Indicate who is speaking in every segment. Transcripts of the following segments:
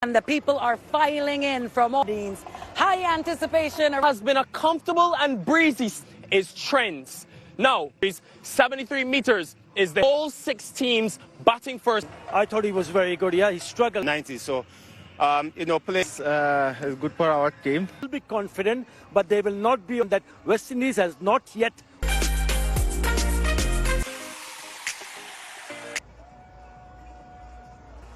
Speaker 1: And the people are filing in from all means. High anticipation
Speaker 2: has been a comfortable and breezy is trends. Now, 73 meters is the whole 6 teams batting first.
Speaker 3: I thought he was very good. Yeah, he struggled.
Speaker 4: 90, so place is good for our team.
Speaker 3: They'll be confident, but they will not be on that. West Indies has not yet.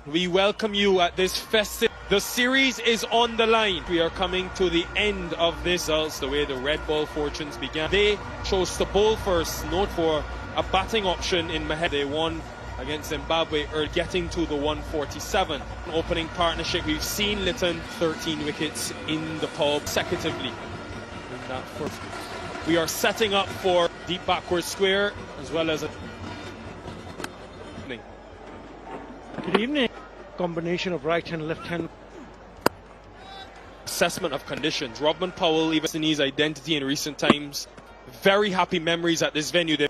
Speaker 2: We welcome you at this festive. The series is on the line. We are coming to the end of this. Results the way the red ball fortunes began. They chose to bowl first. Note for a batting option in Mahed. They won against Zimbabwe, getting to the 147. Opening partnership. We've seen Lytton 13 wickets in the power consecutively. In that first. We are setting up for deep backward square as well as a.
Speaker 3: Good evening. Combination of right hand, left hand.
Speaker 2: Assessment of conditions. Rodman Powell, even his identity in recent times. Very happy memories at this venue. Yeah,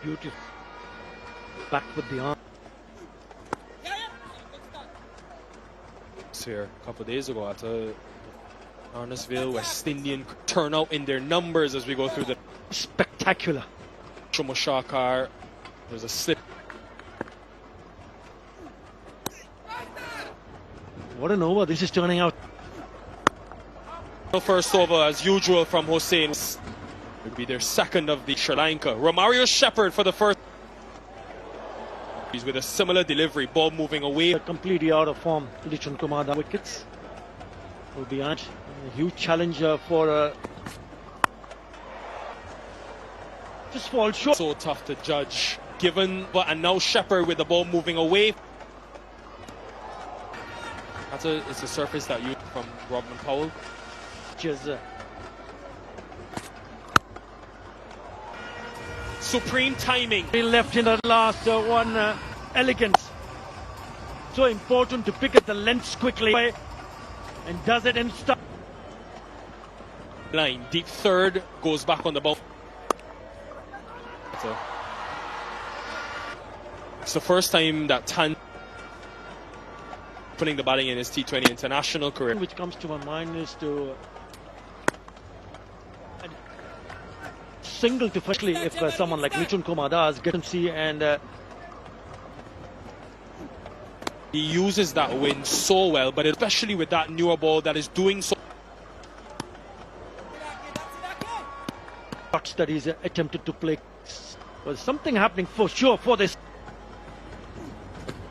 Speaker 3: beautiful. Back with the arm.
Speaker 2: Here a couple of days ago at Arnesville, West Indian turnout in their numbers as we go through the
Speaker 3: spectacular.
Speaker 2: Shumashakar, there's a slip.
Speaker 3: What an over this is turning out.
Speaker 2: The first over as usual from Hossain would be their second of the Sri Lanka. Romario Shepherd for the first. He's with a similar delivery, ball moving away.
Speaker 3: Completely out of form. Lichun Kumar wickets will be a huge challenger for just fall short.
Speaker 2: So tough to judge given, and now Shepherd with the ball moving away. It's a surface that you from Rodman Powell.
Speaker 3: Just
Speaker 2: supreme timing.
Speaker 3: He left in the last one, elegance. So important to pick at the lengths quickly and does it in stop.
Speaker 2: Line deep third goes back on the ball. It's the first time that Tan putting the batting in his T20 international career.
Speaker 3: Which comes to my mind is to single to firstly if someone like Lichun Kumar does get to see and
Speaker 2: he uses that wind so well, but especially with that newer ball that is doing so.
Speaker 3: Shots that he's attempted to play. Was something happening for sure for this.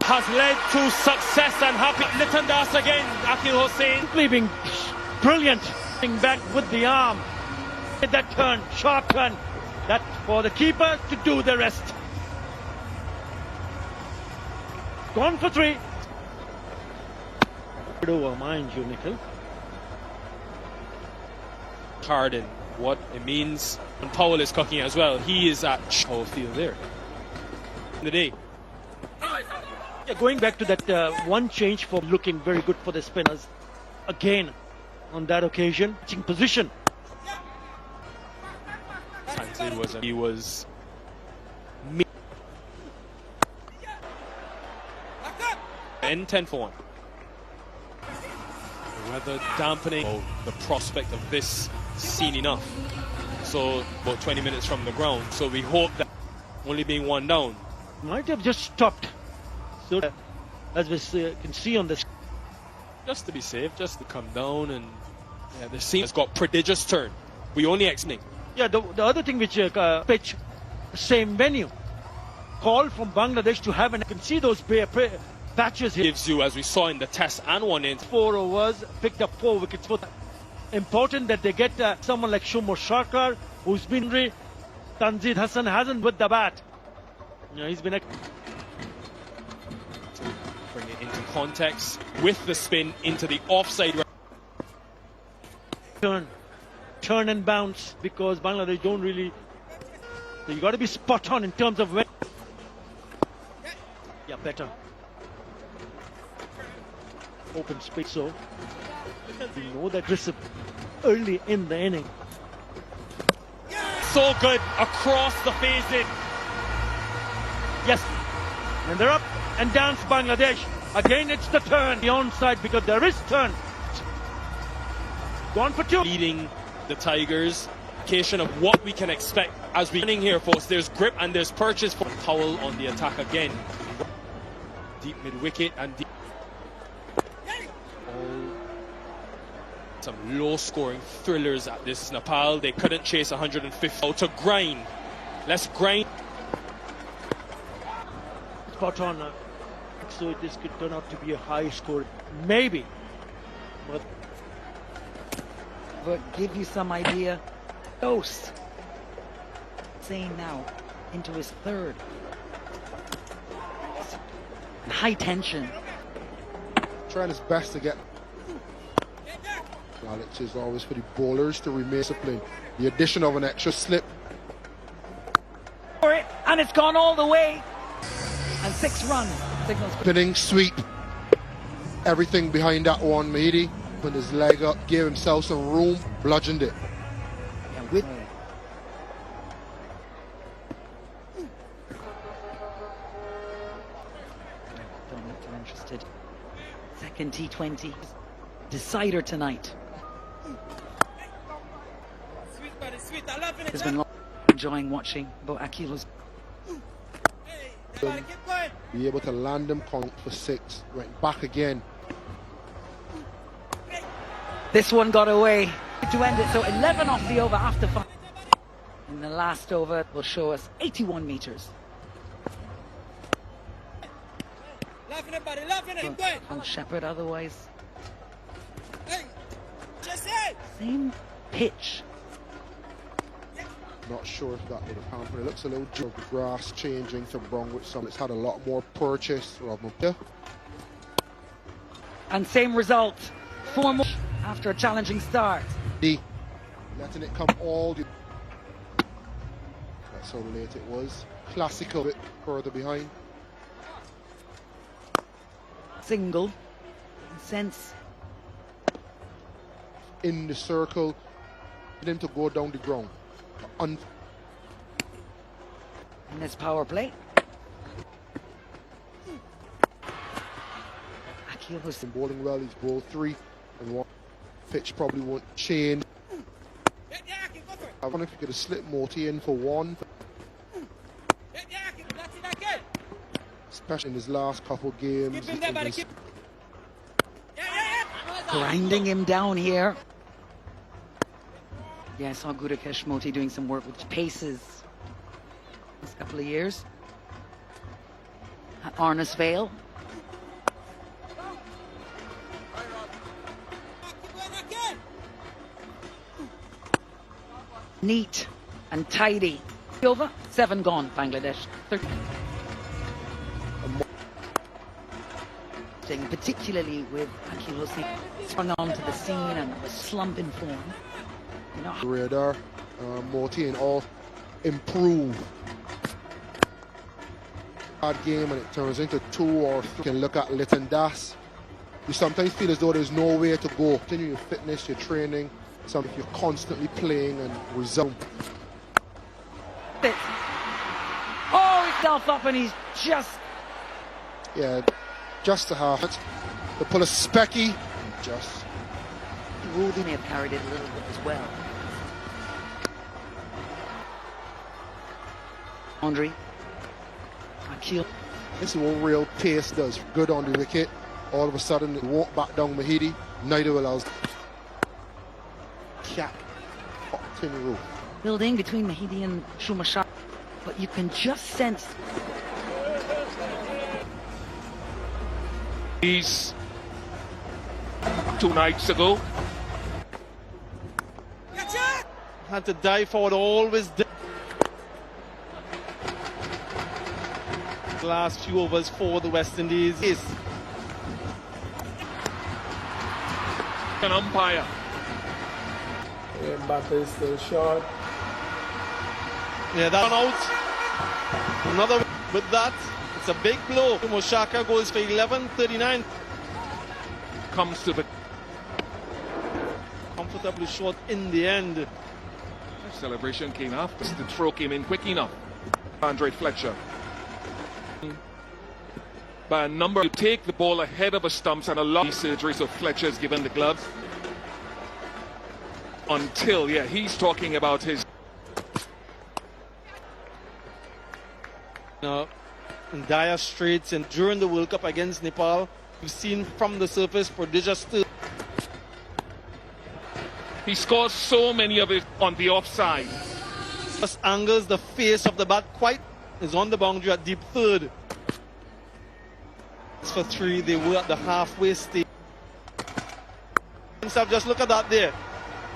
Speaker 2: Has led to success and happy. Lytton Das again, Akil Hossain.
Speaker 3: Simply being brilliant. Back with the arm. That turn, sharp turn. That for the keeper to do the rest. Gone for 3. Over, mind you, Nikhil.
Speaker 2: Harden, what it means. And Powell is cooking as well. He is at Powell Field there. In the day.
Speaker 3: Yeah, going back to that one change for looking very good for the spinners. Again, on that occasion, pitching position.
Speaker 2: He was in 10 for 1. Weather dampening the prospect of this seen enough. So about 20 minutes from the ground. So we hope that only being 1 down.
Speaker 3: Might have just stopped. So as we can see on this.
Speaker 2: Just to be safe, just to come down and the scene has got prodigious turn. We only extending.
Speaker 3: Yeah, the other thing which pitch, same venue. Call from Bangladesh to have, and you can see those patches here.
Speaker 2: Gives you, as we saw in the test and one in
Speaker 3: 4 overs, picked up 4 wickets. For important that they get someone like Shumashakar, who's been Tanzid Hassan hasn't with the bat. Yeah, he's been
Speaker 2: bring it into context with the spin into the offside.
Speaker 3: Turn and bounce, because Bangladesh don't really. So you got to be spot on in terms of when. Yeah, better. Open space, so we know that risk early in the inning.
Speaker 2: So good across the face in.
Speaker 3: Yes. And they're up and dance Bangladesh. Again, it's the turn. The onside because there is turn. Gone for two.
Speaker 2: Leading the Tigers. Indication of what we can expect as we're running here, folks. There's grip and there's purchase for Powell on the attack again. Deep mid-wicket and deep. Some low-scoring thrillers at this. Nepal, they couldn't chase 150. To grind. Let's grind.
Speaker 3: Spot on. So this could turn out to be a high score. Maybe.
Speaker 1: But give you some idea. Dose. Saying now into his third. High tension.
Speaker 5: Trying his best to get. Alex is always for the bowlers to remain disciplined. The addition of an extra slip.
Speaker 1: And it's gone all the way. And 6 runs. Signals.
Speaker 5: Spinning sweep. Everything behind that one. Mahidi put his leg up, gave himself some room, bludgeoned it.
Speaker 1: Yeah, with don't look too interested. Second T20 decider tonight. Has been enjoying watching Bo Akilo's.
Speaker 5: Be able to land him for 6. Went back again.
Speaker 1: This one got away to end it. So 11 off the over after 5. In the last over will show us 81 meters. From Shepherd otherwise. Same pitch.
Speaker 5: Not sure if that would have happened. It looks a little of the grass changing to brown with some. It's had a lot more purchase.
Speaker 1: And same result. 4 more after a challenging start.
Speaker 5: Letting it come all the. That's how late it was. Classical bit further behind.
Speaker 1: Single. Sense.
Speaker 5: In the circle. For him to go down the ground.
Speaker 1: In this power play.
Speaker 5: He's been bowling well. He's bowled 3 and 1. Pitch probably won't change. I wonder if he could have slipped Morty in for 1. Especially in his last couple of games.
Speaker 1: Grinding him down here. Yeah, I saw Gudakesh Moti doing some work with paces this couple of years. At Arnisvale. Neat and tidy. Over. 7 gone, Bangladesh. 30. Particularly with Akil Hossain sprung onto the scene and was slump in form. You know,
Speaker 5: Radar, Morty and all improve. Hard game and it turns into 2 or 3. You can look at Litton Das. You sometimes feel as though there's nowhere to go. Continue your fitness, your training. Some if you're constantly playing and resume.
Speaker 1: Oh, himself up and he's just.
Speaker 5: Yeah, just to have it. To pull a specky. Just.
Speaker 1: Rudy may have carried it a little bit as well. Andre. Akil.
Speaker 5: This is what real pace does. Good on the wicket. All of a sudden, it won't back down Mahidi. Neither will us. Cap. Continue.
Speaker 1: Building between Mahidi and Shumashar. But you can just sense.
Speaker 6: These 2 nights ago.
Speaker 2: Had to dive forward, always. Last few overs for the West Indies is
Speaker 6: An umpire.
Speaker 7: Mbappe is still short.
Speaker 2: yeah, that one out. Another with that. It's a big blow. Moshaka goes for 11:39.
Speaker 6: Comes to the
Speaker 2: Comfortably short in the end.
Speaker 6: celebration came after. The throw came in quick enough. Andre Fletcher. by a number. You take the ball ahead of a stumps and a lot of surgery, so Fletcher's given the gloves. Until, yeah, he's talking about his...
Speaker 3: In dire straits, and during the World Cup against Nepal, we've seen from the surface prodigious.
Speaker 6: He scores so many of it on the offside.
Speaker 3: Just angles the face of the bat quite, is on the boundary at deep third. It's for 3, they were at the halfway stage. Just look at that there.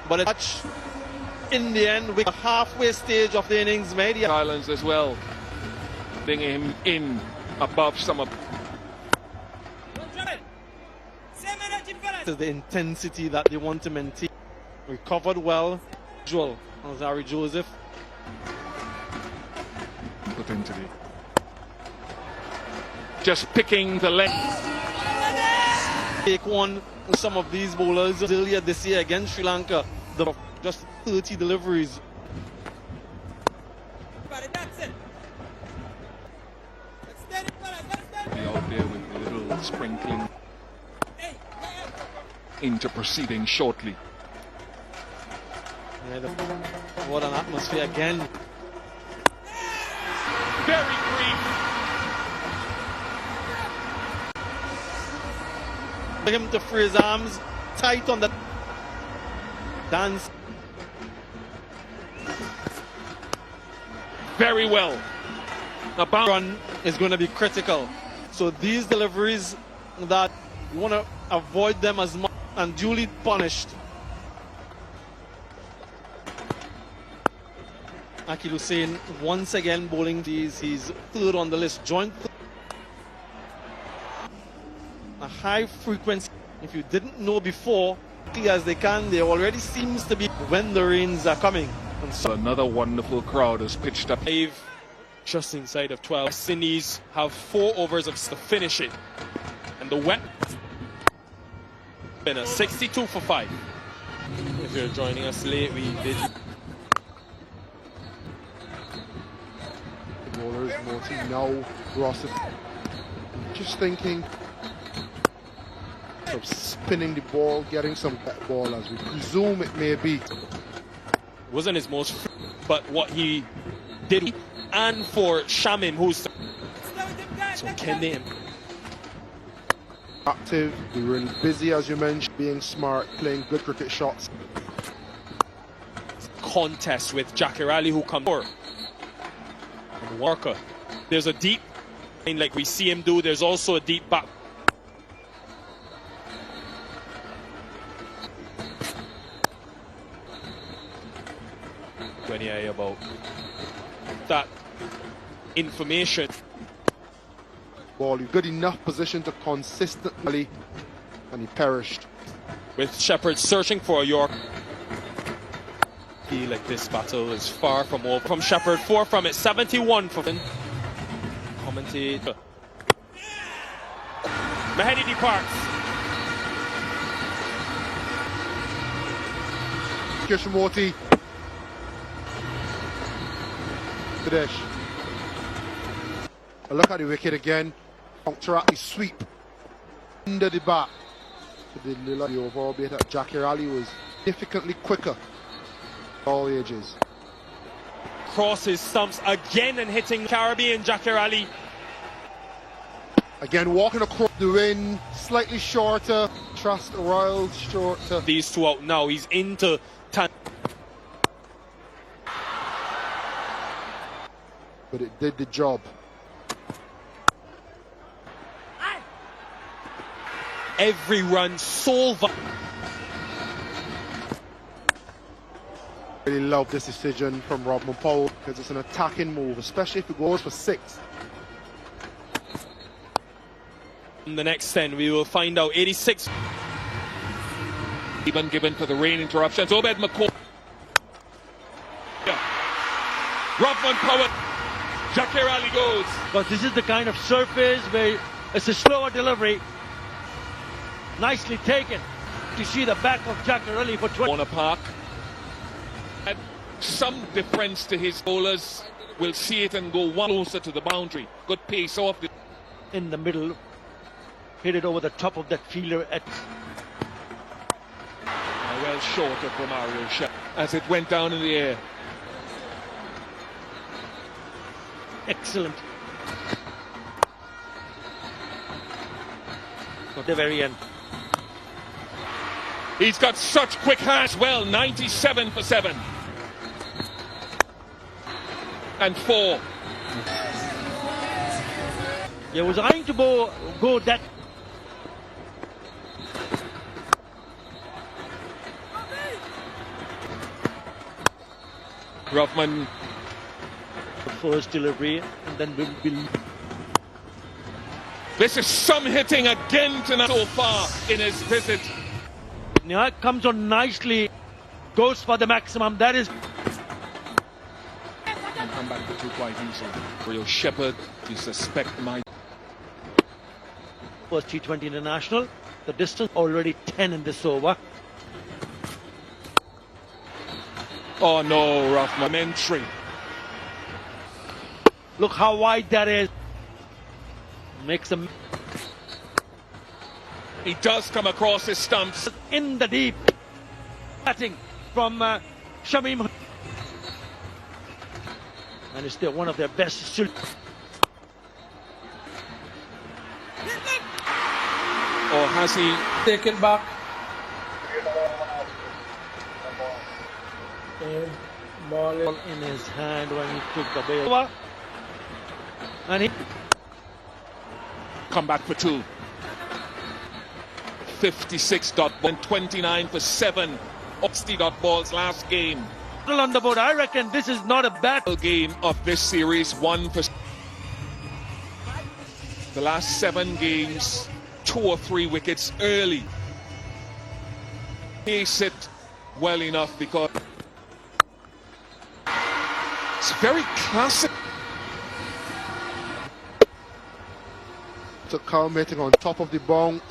Speaker 3: But it's in the end, with the halfway stage of the innings, maybe
Speaker 6: Islands as well. Bringing him in above some of
Speaker 3: the intensity that they want to maintain. Recovered well. Usual, Harry Joseph.
Speaker 6: put into the... Just picking the length.
Speaker 3: Take one some of these bowlers earlier this year against Sri Lanka. Just 30 deliveries.
Speaker 6: Out there with a little sprinkling into proceeding shortly.
Speaker 3: Yeah, what an atmosphere again.
Speaker 6: Very brief.
Speaker 3: For him to free his arms tight on the dance.
Speaker 6: Very well. The bounce
Speaker 3: Run is going to be critical. So these deliveries that you want to avoid them as much and duly punished. Akil Hussain once again bowling these. He's third on the list. Joint a high frequency. If you didn't know before, as they can, there already seems to be when the rains are coming. And so
Speaker 6: another wonderful crowd has pitched up.
Speaker 2: Just inside of 12. West Indies have 4 overs to finish it. And the wet been a 62 for 5. If you're joining us late, we did.
Speaker 5: The bowlers, Morty, now Ross. Just thinking of spinning the ball, getting some ball as we presume it may be.
Speaker 2: Wasn't his most, but what he did, and for Shamim, who's so can they
Speaker 5: Active, they're really busy as you mentioned, being smart, playing good cricket shots.
Speaker 2: contest with Jackie Ali, who comes forward. And Walker, there's a deep, like we see him do. There's also a deep back. When you hear about that information.
Speaker 5: Ball, you've got enough position to consistently, and he perished.
Speaker 2: With Shepherd searching for a York. Feel like this battle is far from over. From Shepherd, 4 from it, 71 for Finn. Commentator. Mahedi departs.
Speaker 5: Krishnamurti. Kadesh. A look at the wicket again. Puncturati sweep under the bat. The overall bit at Jackie Ali was significantly quicker. All ages.
Speaker 2: Crosses stumps again and hitting Caribbean Jackie Ali.
Speaker 5: Again walking across the wind, slightly shorter. Trust Royal shorter.
Speaker 2: These two out now. He's into
Speaker 5: But it did the job.
Speaker 2: every run so
Speaker 5: Really love this decision from Rodman Powell because it's an attacking move, especially if it goes for 6.
Speaker 2: in the next 10 we will find out. 86
Speaker 6: Even given for the rain interruptions. Obed McCall. Rodman Powell. Jackie Ali goes.
Speaker 3: But this is the kind of surface where it's a slower delivery. Nicely taken. To see the back of Jackie Ali for 20.
Speaker 6: Warner Park. And some difference to his bowlers. Will see it and go one closer to the boundary. good pace off the
Speaker 3: in the middle, hit it over the top of that fielder at
Speaker 6: well short of Romario's shot as it went down in the air.
Speaker 3: excellent. At the very end.
Speaker 6: He's got such quick hands. Well, 97 for 7. And 4.
Speaker 3: He was trying to go that.
Speaker 6: Ruffman.
Speaker 3: First delivery, and then will.
Speaker 6: This is some hitting again tonight so far in his visit.
Speaker 3: Now it comes on nicely, goes for the maximum. That is.
Speaker 6: And come back to 2 quite easily. Real Shepherd, you suspect might.
Speaker 3: First T20 international. The distance already 10 in this over.
Speaker 6: Oh no, Ruffman entry.
Speaker 3: Look how wide that is. Makes a.
Speaker 6: He does come across his stumps.
Speaker 3: In the deep. Batting from Shamim. And it's still one of their best.
Speaker 6: Or has he
Speaker 7: take it back? And ball
Speaker 3: In his hand when he took the ball. And he.
Speaker 6: come back for 2? 56 dot ball and 29 for 7. 60 dot balls last game.
Speaker 3: On the board, I reckon this is not a bad
Speaker 6: Game of this series, 1 for the last 7 games, 2 or 3 wickets early. Pace it well enough because it's very classic.
Speaker 5: To culminating on top of the bounce.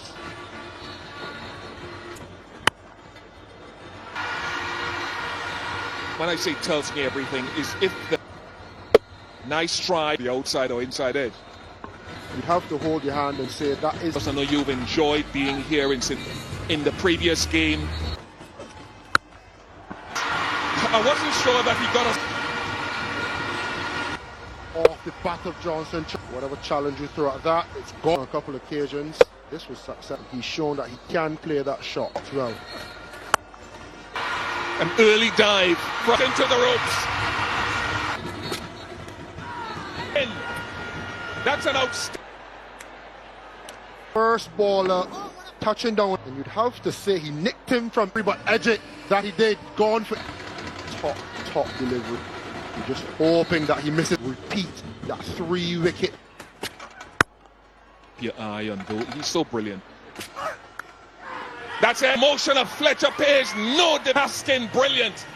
Speaker 6: When I say tells me everything is if the nice try, the outside or inside edge.
Speaker 5: You'd have to hold your hand and say that is.
Speaker 6: I know you've enjoyed being here in the previous game. I wasn't sure that he got us
Speaker 5: Off the bat of Johnson. Whatever challenge you throw at that, it's gone on a couple of occasions. This was success. He's shown that he can play that shot as well.
Speaker 6: an early dive into the ropes. And that's an outstanding.
Speaker 5: First baller touching down, and you'd have to say he nicked him from but edge it that he did. Gone for top delivery. You're just hoping that he misses. Repeat that 3-wicket.
Speaker 6: Your eye on though, he's so brilliant. That's the emotion of Fletcher Page. No, Baskin, brilliant.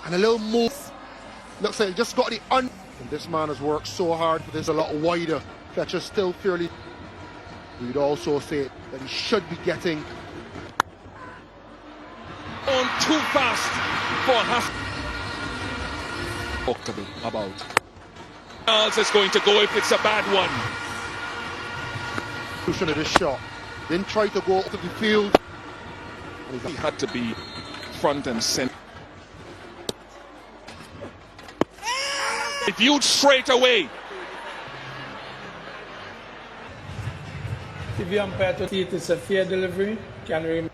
Speaker 5: And a little move. Looks like he just got the and this man has worked so hard for this a lot wider. Fletcher's still fairly. We'd also say that he should be getting
Speaker 6: On too fast for Haskell. About. Charles is going to go if it's a bad one.
Speaker 5: of this shot. Then try to go to the field.
Speaker 6: He had to be front and center. It viewed straight away.
Speaker 7: TV umpire to see it is a fair delivery. Can remember.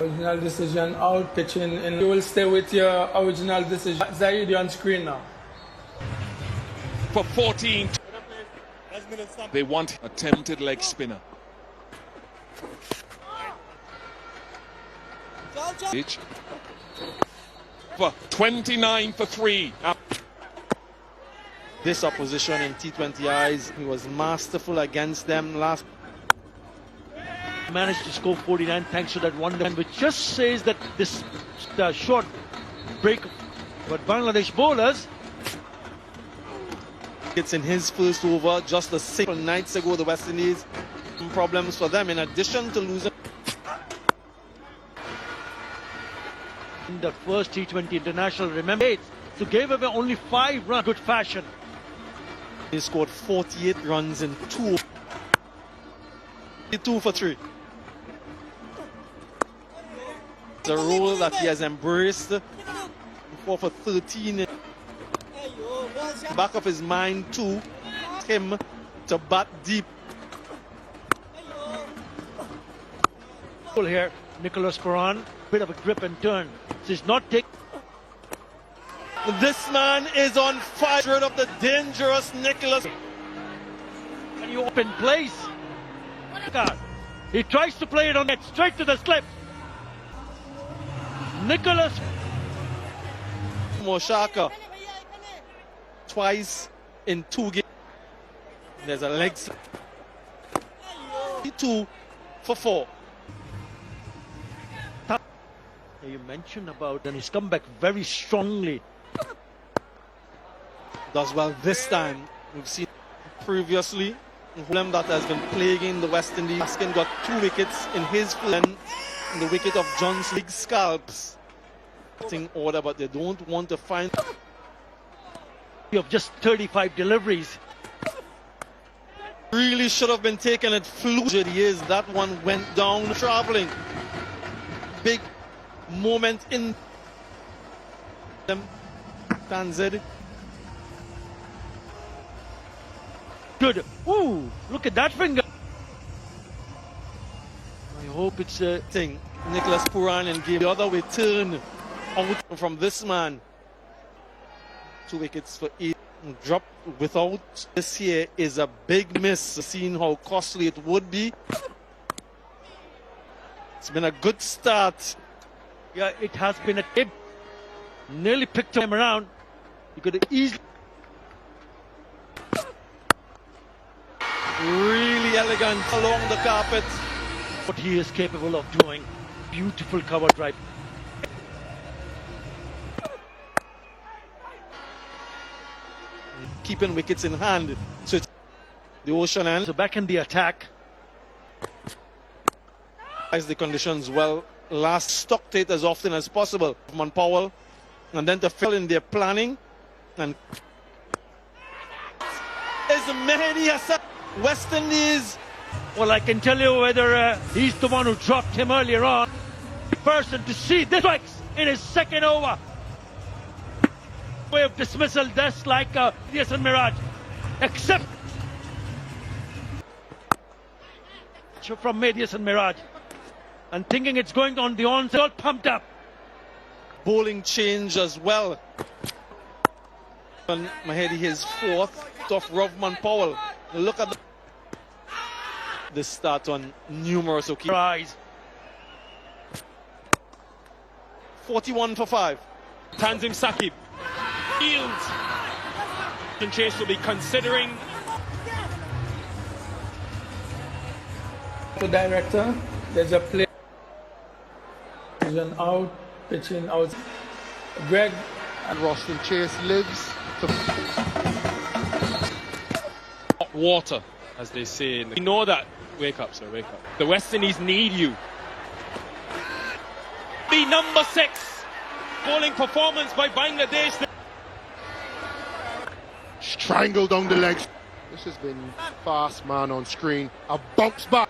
Speaker 7: Original decision out pitching, and you will stay with your original decision. Zaid on screen now.
Speaker 6: For 14. They want attempted leg spinner. For 29 for 3.
Speaker 8: This opposition in T20 eyes, he was masterful against them last.
Speaker 3: Managed to score 49 thanks to that one run, which just says that this short break. But Bangladesh bowlers.
Speaker 8: It's in his first over, just a simple nights ago, the West Indies. Problems for them in addition to losing.
Speaker 3: In the first T20 international, remember, so gave away only 5 runs. Good fashion.
Speaker 8: He scored 48 runs in 2 for 3. It's a role that he has embraced. 4 for 13. Back of his mind too, him to bat deep.
Speaker 3: Here, Nicholas Puran, bit of a grip and turn. So he's not taking.
Speaker 8: This man is on fire. Rid of the dangerous Nicholas.
Speaker 3: And you open place. He tries to play it on net straight to the slip. Nicholas
Speaker 8: Moshaka twice in 2 games. There's a leg. 2 for 4.
Speaker 3: You mentioned about, and he's come back very strongly.
Speaker 8: Does well this time. We've seen previously that has been plaguing the West Indies. Baskin got 2 wickets in his and the wicket of John's big scalps. In order, but they don't want to find.
Speaker 3: You have just 35 deliveries.
Speaker 8: Really should have been taken at fluke. It is that one went down traveling. Big moment in them. Tanzid.
Speaker 3: Good. Ooh, look at that finger. I hope it's a
Speaker 8: thing. Nicholas Puran and gave the other way turn out from this man. 2 wickets for 8. Drop without this here is a big miss. Seeing how costly it would be. It's been a good start.
Speaker 3: Yeah, it has been a tip. Nearly picked him around. You could have easily.
Speaker 8: Really elegant along the carpet.
Speaker 3: What he is capable of doing. Beautiful cover drive.
Speaker 8: Keeping wickets in hand. So it's the ocean end.
Speaker 3: So back in the attack.
Speaker 8: As the conditions well, last stocked it as often as possible. Powell, and then to fill in their planning. And is Mehdi Hassan, West Indies.
Speaker 3: Well, I can tell you whether he's the one who dropped him earlier on. The person to see this strikes in his second over. Way of dismissal, just like Mehdi and Miraj, except from Mehdi and Miraj, and thinking it's going on the onside, all pumped up.
Speaker 8: Bowling change as well. And Mahedi his 4th off Rovman Powell. Look at the start on numerous occasions. 41 for 5.
Speaker 2: Tanzim Sakib. Fields. And Chase will be considering.
Speaker 7: The director, there's a play. Vision out, pitching out. Greg
Speaker 5: And Roston Chase lives to
Speaker 2: Hot water, as they say. We know that. Wake up, sir, wake up. The West Indies need you. The number 6 bowling performance by Bangladesh.
Speaker 5: strangle down the legs. This has been fast man on screen. A bounce back.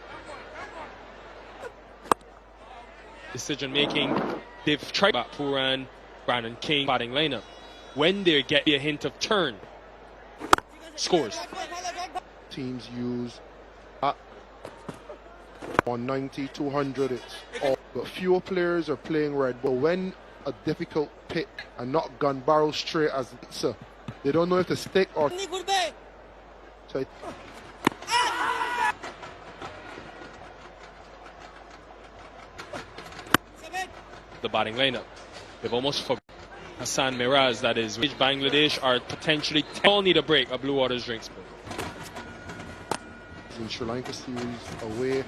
Speaker 2: Decision making. They've tried back Puran, Brandon King batting lineup. When they get a hint of turn, scores.
Speaker 5: Teams use 190, 200. It's all, but fewer players are playing red. But when a difficult pick and not gun barrel straight as answer, they don't know if to stick or. So
Speaker 2: The batting lineup. They've almost forgotten Hassan Miraz, that is, which Bangladesh are potentially all need a break, a Blue Waters drinks break.
Speaker 5: in Sri Lanka series away.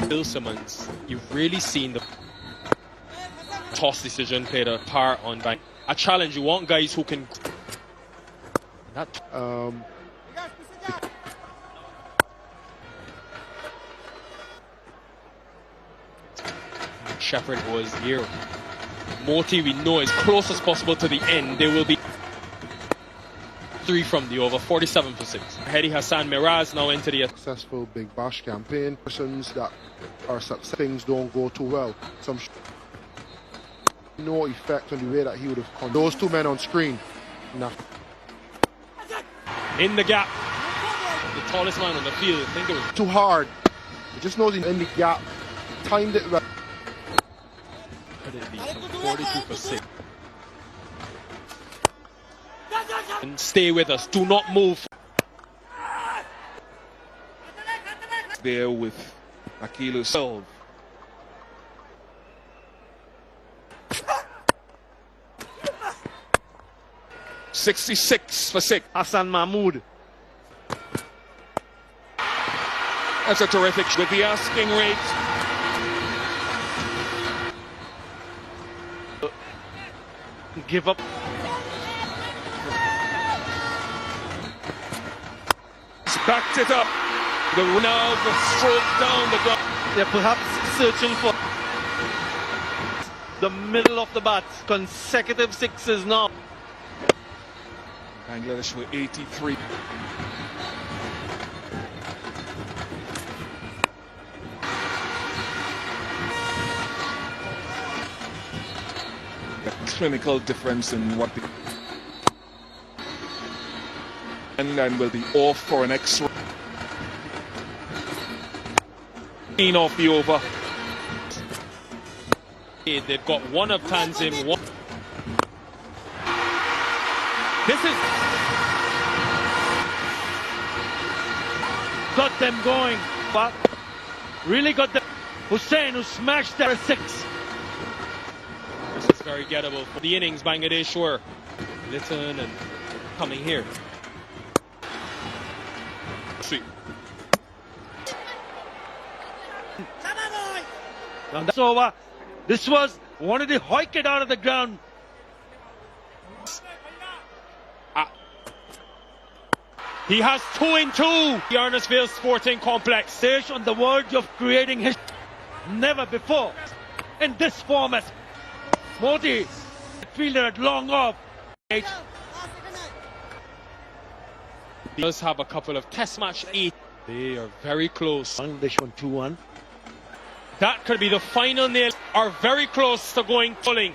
Speaker 2: Bill Simmons, you've really seen the toss decision played a part on Bang. A challenge, you want guys who can. Shepherd was here. Moti, we know, is close as possible to the end. There will be 3 from the over, 47 for 6. Hedi Hassan Miraz now into the
Speaker 5: Successful Big Bash campaign. Persons that are success, things don't go too well. Some no effect on the way that he would have come. Those 2 men on screen. Nah.
Speaker 2: in the gap. The tallest man on the field. I think it was
Speaker 5: Too hard. He just knows he's in the gap. Timed it right.
Speaker 2: could it be from 42 for 6. And stay with us. Do not move.
Speaker 6: There with Akilu Selv. $66 for 6.
Speaker 3: Hassan Mahmood.
Speaker 6: That's a terrific with the asking rate.
Speaker 3: Give up.
Speaker 6: He's backed it up. The now the stroke down the ground.
Speaker 8: They're perhaps searching for the middle of the bat. Consecutive sixes now.
Speaker 6: Bangladesh were 83. A clinical difference in what the and then will be off for an extra off the over.
Speaker 2: They've got one of Tanzim. One. This is
Speaker 3: Got them going. But really got them. Hussein, who smashed their 6.
Speaker 2: This is very gettable for the innings. Bangladesh were Litton and coming here. Sweet.
Speaker 3: And that's over. This was one of the hoik it out of the ground.
Speaker 2: He has 2 in 2. The Arnesville Sporting Complex.
Speaker 3: Stage on the verge of creating history. Never before in this format. Moti, fielder at long off.
Speaker 2: He does have a couple of test match 8. They are very close.
Speaker 3: Bangladesh won 2-1.
Speaker 2: That could be the final nail. Are very close to going pulling.